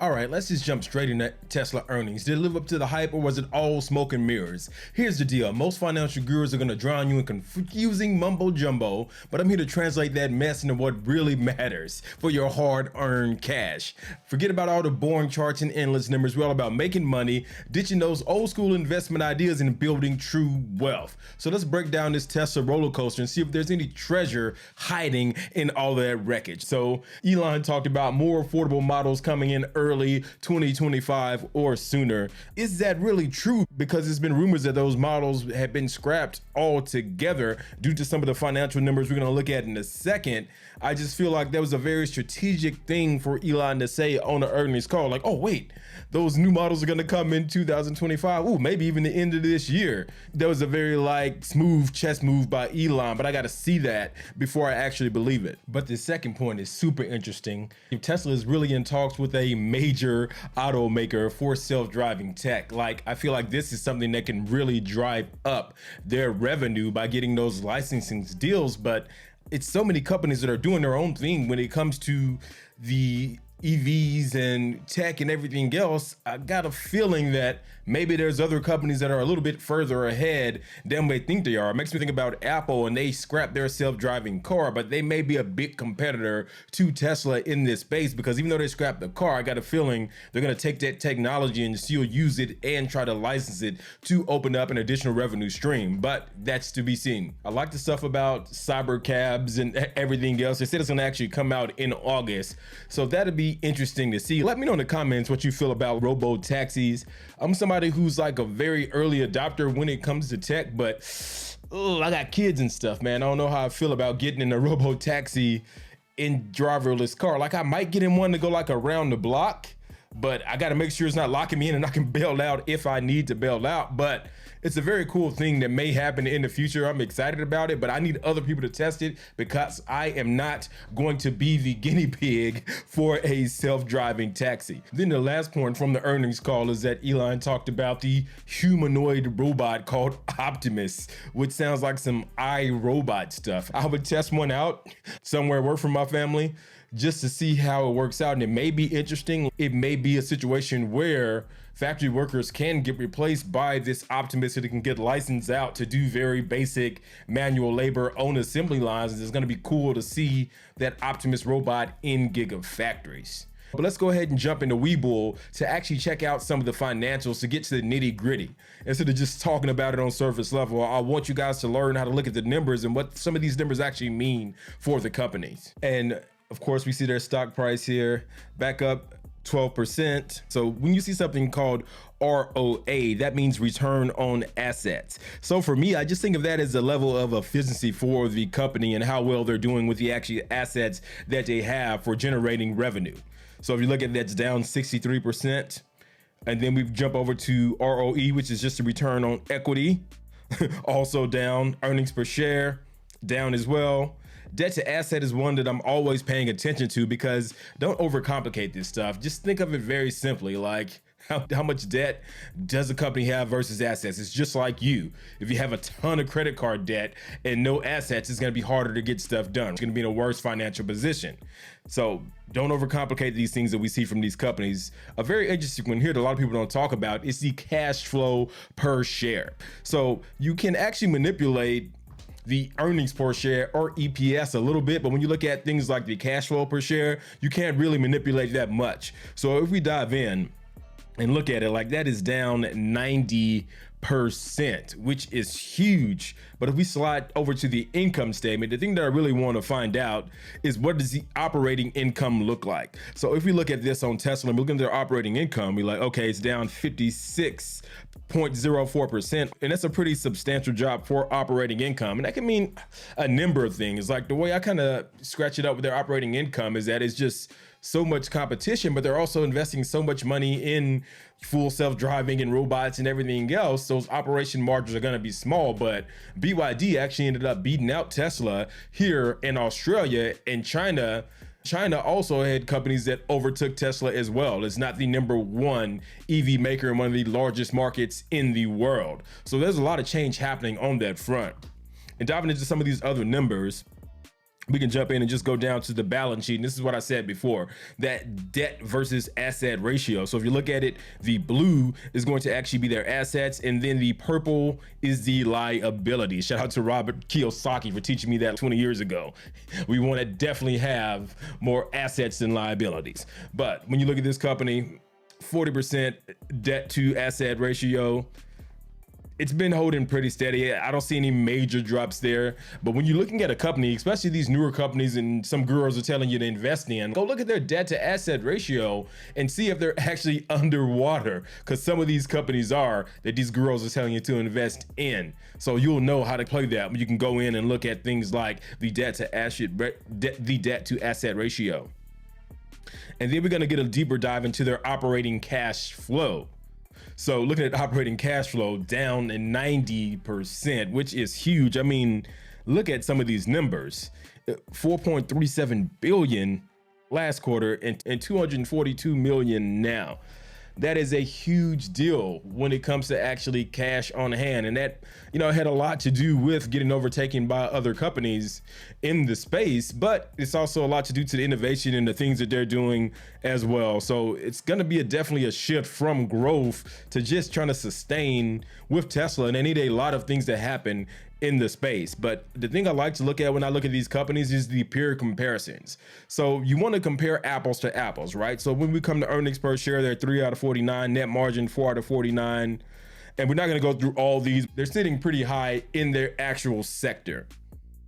All right, let's just jump straight into Tesla earnings. Did it live up to the hype, or was it all smoke and mirrors? Here's the deal. Most financial gurus are going to drown you in confusing mumbo jumbo, but I'm here to translate that mess into what really matters for your hard-earned cash. Forget about all the boring charts and endless numbers. We're all about making money, ditching those old school investment ideas, and building true wealth. So let's break down this Tesla roller coaster and see if there's any treasure hiding in all that wreckage. So Elon talked about more affordable models coming in early 2025 or sooner. Is that really true? Because there's been rumors that those models have been scrapped altogether due to some of the financial numbers we're going to look at in a second. I just feel like that was a very strategic thing for Elon to say on the earnings call, like, oh wait, those new models are going to come in 2025. Ooh, maybe even the end of this year. That was a very smooth chess move by Elon, but I got to see that before I actually believe it. But the second point is super interesting. If Tesla is really in talks with a major automaker for self-driving tech, I feel like this is something that can really drive up their revenue by getting those licensing deals. But it's so many companies that are doing their own thing when it comes to the EVs and tech and everything else. I got a feeling that maybe there's other companies that are a little bit further ahead than they think they are. It makes me think about Apple, and they scrapped their self-driving car, but they may be a big competitor to Tesla in this space, because even though they scrapped the car, I got a feeling they're going to take that technology and still use it and try to license it to open up an additional revenue stream. But that's to be seen. I like the stuff about Cyber Cabs and everything else. They said it's going to actually come out in August, so that'll be interesting to see. Let me know in the comments what you feel about robo taxis. I'm somebody who's a very early adopter when it comes to tech, but I got kids and stuff, man. I don't know how I feel about getting in a robo taxi in driverless car. I might get in one to go around the block, but I got to make sure it's not locking me in and I can bail out if I need to bail out. But it's a very cool thing that may happen in the future. I'm excited about it, but I need other people to test it because I am not going to be the guinea pig for a self-driving taxi. Then the last point from the earnings call is that Elon talked about the humanoid robot called Optimus, which sounds like some iRobot stuff. I would test one out somewhere away from my family just to see how it works out. And it may be interesting. It may be a situation where factory workers can get replaced by this Optimus so they can get licensed out to do very basic manual labor on assembly lines. And it's going to be cool to see that Optimus robot in gigafactories. But let's go ahead and jump into Webull to actually check out some of the financials to get to the nitty gritty. Instead of just talking about it on surface level, I want you guys to learn how to look at the numbers and what some of these numbers actually mean for the companies. And of course, we see their stock price here back up 12%. So when you see something called ROA, that means return on assets. So for me, I just think of that as a level of efficiency for the company and how well they're doing with the actual assets that they have for generating revenue. So if you look at that's down 63%. And then we jump over to ROE, which is just a return on equity, also down. Earnings per share down as well. Debt to asset is one that I'm always paying attention to, because don't overcomplicate this stuff. Just think of it very simply, how much debt does a company have versus assets? It's just like you. If you have a ton of credit card debt and no assets, it's going to be harder to get stuff done. It's going to be in a worse financial position. So don't overcomplicate these things that we see from these companies. A very interesting one here that a lot of people don't talk about is the cash flow per share. So you can actually manipulate the earnings per share or EPS a little bit, but when you look at things like the cash flow per share, you can't really manipulate that much. So if we dive in and look at it, that is down 90%, which is huge. But if we slide over to the income statement, the thing that I really want to find out is, what does the operating income look like? So if we look at this on Tesla and we look at their operating income, we're okay, it's down 56.04%. And that's a pretty substantial drop for operating income. And that can mean a number of things. The way I kind of scratch it up with their operating income is that it's just so much competition, but they're also investing so much money in full self-driving and robots and everything else. Those operation margins are going to be small, but BYD actually ended up beating out Tesla here in Australia and China. China also had companies that overtook Tesla as well. It's not the #1 EV maker in one of the largest markets in the world. So there's a lot of change happening on that front. And diving into some of these other numbers, we can jump in and just go down to the balance sheet. And this is what I said before, that debt versus asset ratio. So if you look at it, the blue is going to actually be their assets, and then the purple is the liability. Shout out to Robert Kiyosaki for teaching me that 20 years ago. We want to definitely have more assets than liabilities. But when you look at this company, 40% debt to asset ratio, it's been holding pretty steady. I don't see any major drops there. But when you're looking at a company, especially these newer companies and some gurus are telling you to invest in, go look at their debt to asset ratio and see if they're actually underwater, because some of these companies are, that these gurus are telling you to invest in. So you'll know how to play that. You can go in and look at things like the debt to asset ratio. And then we're going to get a deeper dive into their operating cash flow. So looking at operating cash flow, down in 90%, which is huge. I mean, look at some of these numbers, 4.37 billion last quarter and 242 million now. That is a huge deal when it comes to actually cash on hand. And that, had a lot to do with getting overtaken by other companies in the space, but it's also a lot to do to the innovation and the things that they're doing as well. So it's going to be definitely a shift from growth to just trying to sustain with Tesla. And they need a lot of things to happen in the space. But the thing I like to look at when I look at these companies is the peer comparisons. So you want to compare apples to apples, right? So when we come to earnings per share, they're 3 out of 49, net margin 4 out of 49. And we're not going to go through all these. They're sitting pretty high in their actual sector.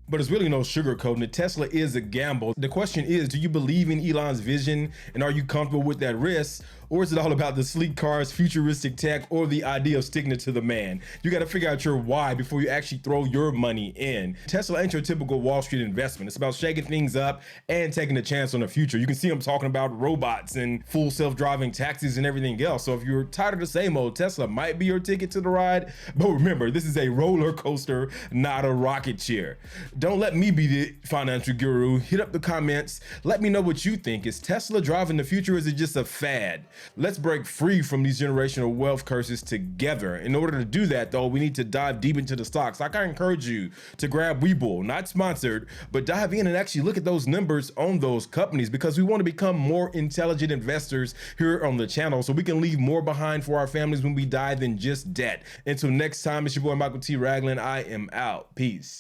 But it's really no sugarcoating it. Tesla is a gamble. The question is, do you believe in Elon's vision and are you comfortable with that risk? Or is it all about the sleek cars, futuristic tech, or the idea of sticking it to the man? You got to figure out your why before you actually throw your money in. Tesla ain't your typical Wall Street investment. It's about shaking things up and taking a chance on the future. You can see them talking about robots and full self-driving taxis and everything else. So if you're tired of the same old, Tesla might be your ticket to the ride. But remember, this is a roller coaster, not a rocket chair. Don't let me be the financial guru. Hit up the comments. Let me know what you think. Is Tesla driving the future, or is it just a fad? Let's break free from these generational wealth curses together. In order to do that, though, we need to dive deep into the stocks. Like, I encourage you to grab Webull, not sponsored, but dive in and actually look at those numbers on those companies, because we want to become more intelligent investors here on the channel so we can leave more behind for our families when we die than just debt. Until next time, it's your boy Michael T. Ragland. I am out. Peace.